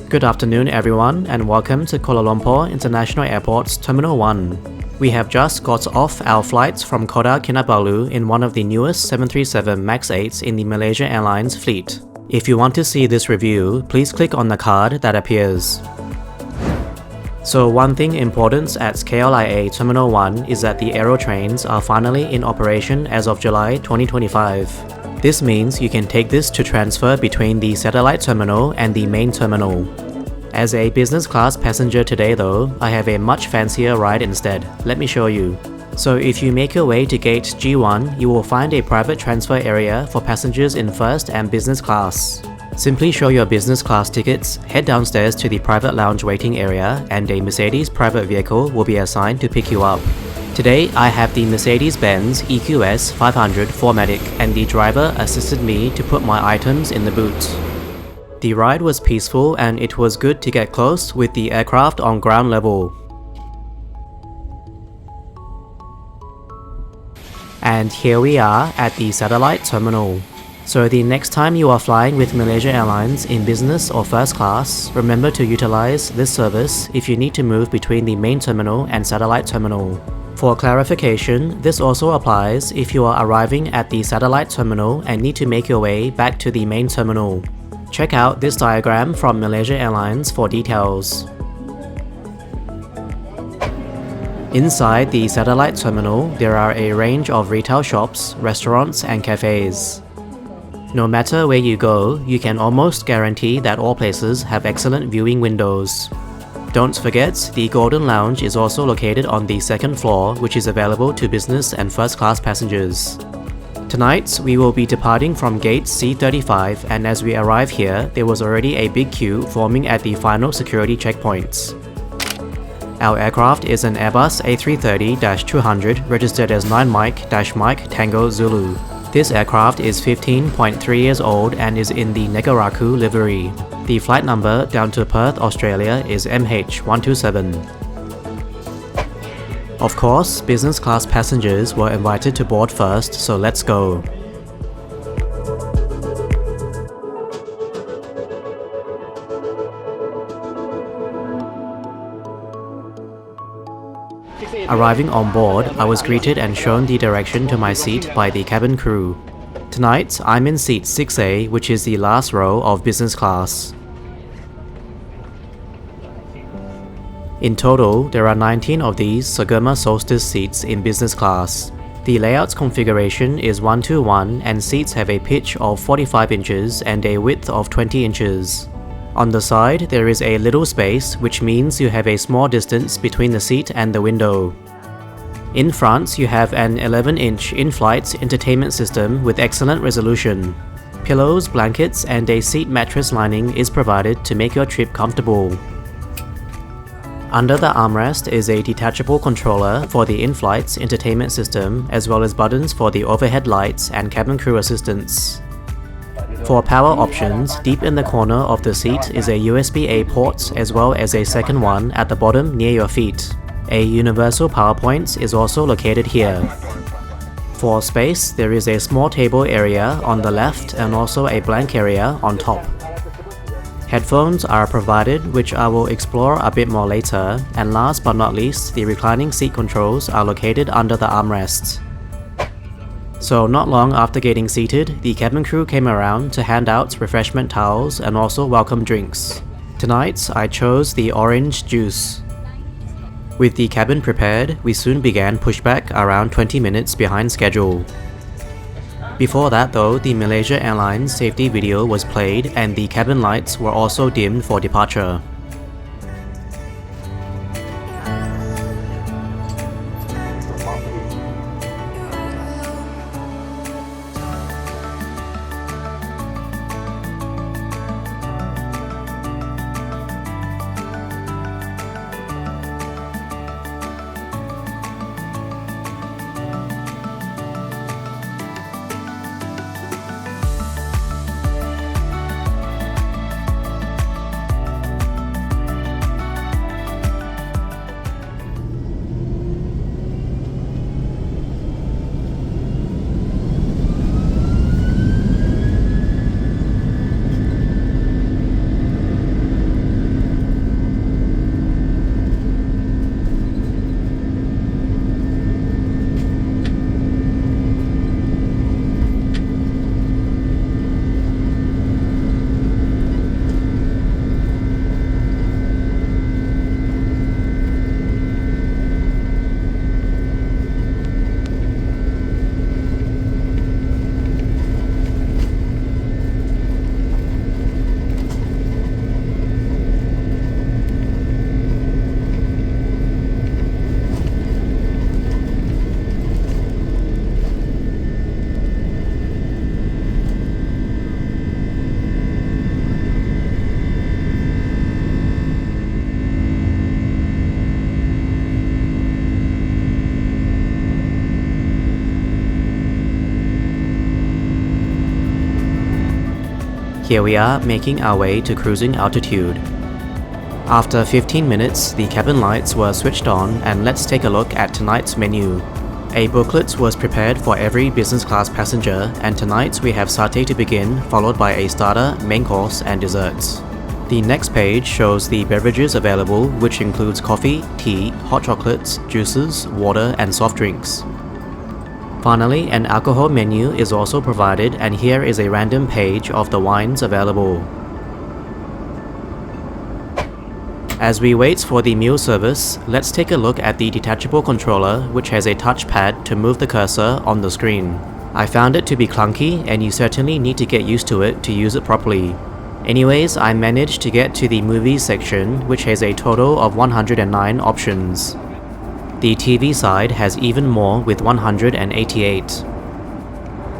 Good afternoon everyone and welcome to Kuala Lumpur International Airport's Terminal 1. We have just got off our flights from Kota Kinabalu in one of the newest 737 MAX 8s in the Malaysia Airlines fleet. If you want to see this review, please click on the card that appears. So one thing important at KLIA Terminal 1 is that the Aerotrains are finally in operation as of July 2025. This means you can take this to transfer between the satellite terminal and the main terminal. As a business class passenger today though, I have a much fancier ride instead. Let me show you. So if you make your way to gate G1, you will find a private transfer area for passengers in first and business class. Simply show your business class tickets, head downstairs to the private lounge waiting area, and a Mercedes private vehicle will be assigned to pick you up. Today, I have the Mercedes Benz EQS 500 4MATIC and the driver assisted me to put my items in the boot. The ride was peaceful and it was good to get close with the aircraft on ground level. And here we are at the satellite terminal. So the next time you are flying with Malaysia Airlines in business or first class, remember to utilize this service if you need to move between the main terminal and satellite terminal. For clarification, this also applies if you are arriving at the satellite terminal and need to make your way back to the main terminal. Check out this diagram from Malaysia Airlines for details. Inside the satellite terminal, there are a range of retail shops, restaurants, and cafes. No matter where you go, you can almost guarantee that all places have excellent viewing windows. Don't forget, the Golden Lounge is also located on the second floor, which is available to business and first class passengers. Tonight, we will be departing from gate C35, and as we arrive here, there was already a big queue forming at the final security checkpoints. Our aircraft is an Airbus A330-200 registered as 9-Mike Tango Zulu. This aircraft is 15.3 years old and is in the Negaraku livery. The flight number down to Perth, Australia is MH127. Of course, business class passengers were invited to board first, so let's go. Arriving on board, I was greeted and shown the direction to my seat by the cabin crew. Tonight, I'm in seat 6A, which is the last row of business class. In total, there are 19 of these Saguma Solstice seats in business class. The layout configuration is 1-to-1 and seats have a pitch of 45 inches and a width of 20 inches. On the side, there is a little space, which means you have a small distance between the seat and the window. In front, you have an 11-inch Inflight entertainment system with excellent resolution. Pillows, blankets, and a seat mattress lining is provided to make your trip comfortable. Under the armrest is a detachable controller for the in-flight entertainment system, as well as buttons for the overhead lights and cabin crew assistance. For power options, deep in the corner of the seat is a USB-A port as well as a second one at the bottom near your feet. A universal power point is also located here. For space, there is a small table area on the left and also a blank area on top. Headphones are provided, which I will explore a bit more later, and last but not least, the reclining seat controls are located under the armrests. So not long after getting seated, the cabin crew came around to hand out refreshment towels and also welcome drinks. Tonight, I chose the orange juice. With the cabin prepared, we soon began pushback around 20 minutes behind schedule. Before that though, the Malaysia Airlines safety video was played and the cabin lights were also dimmed for departure. Here we are making our way to cruising altitude. After 15 minutes, the cabin lights were switched on and let's take a look at tonight's menu. A booklet was prepared for every business class passenger, and tonight we have satay to begin, followed by a starter, main course and desserts. The next page shows the beverages available, which includes coffee, tea, hot chocolates, juices, water and soft drinks. Finally, an alcohol menu is also provided, and here is a random page of the wines available. As we wait for the meal service, let's take a look at the detachable controller, which has a touchpad to move the cursor on the screen. I found it to be clunky, and you certainly need to get used to it to use it properly. Anyways, I managed to get to the movies section, which has a total of 109 options. The TV side has even more with 188.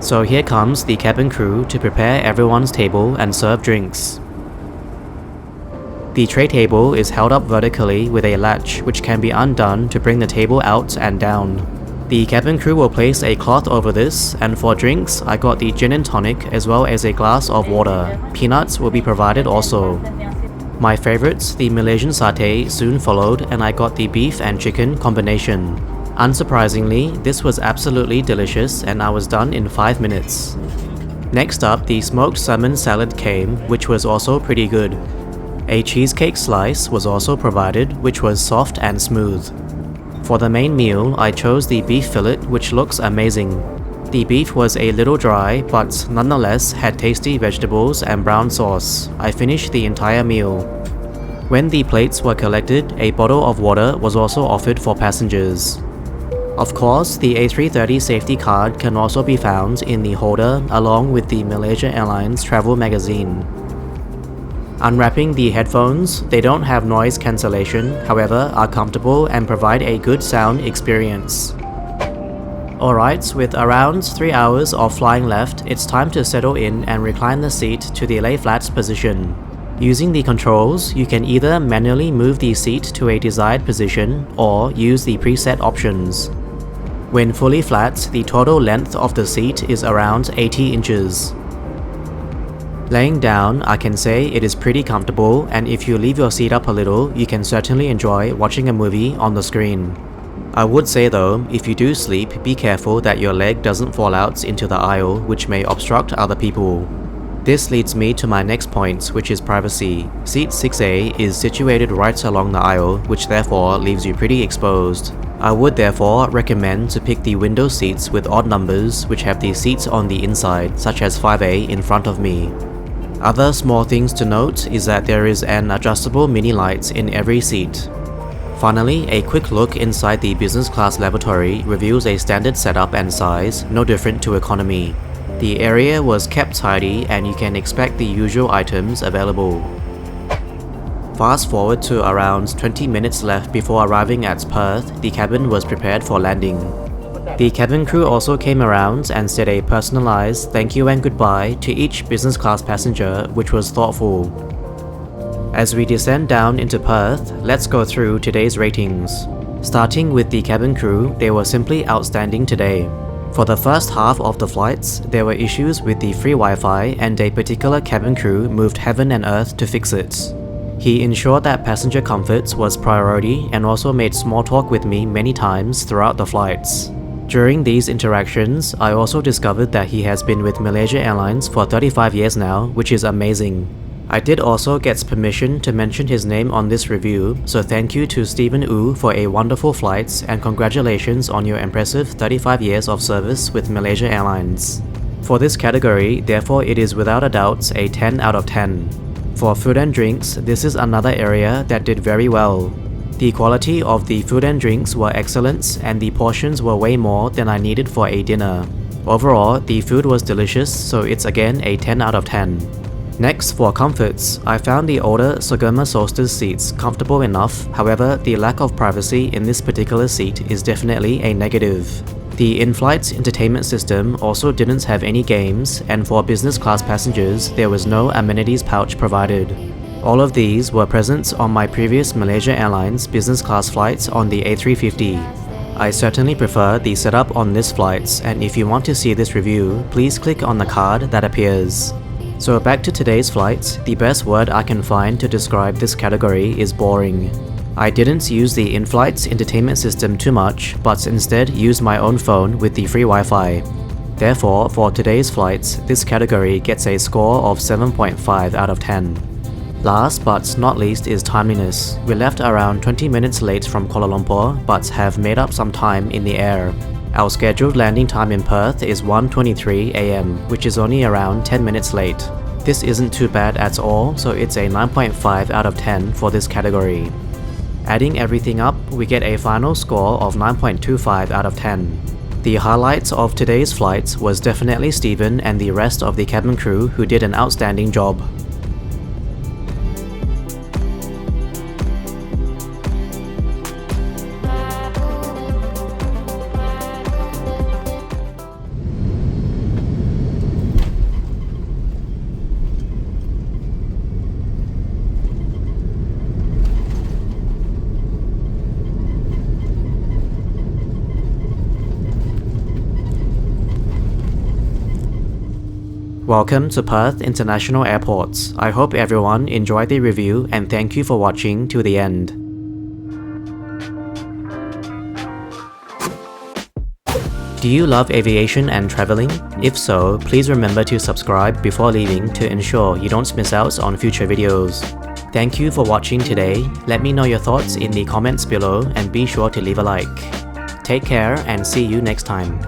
So here comes the cabin crew to prepare everyone's table and serve drinks. The tray table is held up vertically with a latch which can be undone to bring the table out and down. The cabin crew will place a cloth over this, and for drinks I got the gin and tonic as well as a glass of water. Peanuts will be provided also. My favorites, the Malaysian satay, soon followed, and I got the beef and chicken combination. Unsurprisingly, this was absolutely delicious and I was done in 5 minutes. Next up, the smoked salmon salad came, which was also pretty good. A cheesecake slice was also provided, which was soft and smooth. For the main meal, I chose the beef fillet, which looks amazing. The beef was a little dry, but nonetheless had tasty vegetables and brown sauce. I finished the entire meal. When the plates were collected, a bottle of water was also offered for passengers. Of course, the A330 safety card can also be found in the holder along with the Malaysia Airlines travel magazine. Unwrapping the headphones, they don't have noise cancellation, however are comfortable and provide a good sound experience. Alright, with around 3 hours of flying left, it's time to settle in and recline the seat to the lay flat position. Using the controls, you can either manually move the seat to a desired position or use the preset options. When fully flat, the total length of the seat is around 80 inches. Laying down, I can say it is pretty comfortable, and if you leave your seat up a little, you can certainly enjoy watching a movie on the screen. I would say though, if you do sleep, be careful that your leg doesn't fall out into the aisle, which may obstruct other people. This leads me to my next point, which is privacy. Seat 6A is situated right along the aisle, which therefore leaves you pretty exposed. I would therefore recommend to pick the window seats with odd numbers, which have the seats on the inside, such as 5A in front of me. Other small things to note is that there is an adjustable mini light in every seat. Finally, a quick look inside the business class lavatory reveals a standard setup and size, no different to economy. The area was kept tidy and you can expect the usual items available. Fast forward to around 20 minutes left before arriving at Perth, the cabin was prepared for landing. The cabin crew also came around and said a personalized thank you and goodbye to each business class passenger, which was thoughtful. As we descend down into Perth, let's go through today's ratings. Starting with the cabin crew, they were simply outstanding today. For the first half of the flights, there were issues with the free Wi-Fi and a particular cabin crew moved heaven and earth to fix it. He ensured that passenger comfort was priority and also made small talk with me many times throughout the flights. During these interactions, I also discovered that he has been with Malaysia Airlines for 35 years now, which is amazing. I did also get permission to mention his name on this review, so thank you to Stephen Wu for a wonderful flight and congratulations on your impressive 35 years of service with Malaysia Airlines. For this category, therefore it is without a doubt a 10 out of 10. For food and drinks, this is another area that did very well. The quality of the food and drinks were excellent and the portions were way more than I needed for a dinner. Overall, the food was delicious, so it's again a 10 out of 10. Next, for comforts, I found the older Sogurma Solstice seats comfortable enough, however, the lack of privacy in this particular seat is definitely a negative. The in-flight entertainment system also didn't have any games, and for business class passengers, there was no amenities pouch provided. All of these were present on my previous Malaysia Airlines business class flights on the A350. I certainly prefer the setup on this flight, and if you want to see this review, please click on the card that appears. So back to today's flights, the best word I can find to describe this category is boring. I didn't use the Inflight's entertainment system too much, but instead used my own phone with the free Wi-Fi. Therefore, for today's flights, this category gets a score of 7.5 out of 10. Last but not least is timeliness. We left around 20 minutes late from Kuala Lumpur, but have made up some time in the air. Our scheduled landing time in Perth is 1:23 AM, which is only around 10 minutes late. This isn't too bad at all, so it's a 9.5 out of 10 for this category. Adding everything up, we get a final score of 9.25 out of 10. The highlights of today's flights was definitely Stephen and the rest of the cabin crew who did an outstanding job. Welcome to Perth International Airport. I hope everyone enjoyed the review and thank you for watching to the end. Do you love aviation and traveling? If so, please remember to subscribe before leaving to ensure you don't miss out on future videos. Thank you for watching today. Let me know your thoughts in the comments below and be sure to leave a like. Take care and see you next time.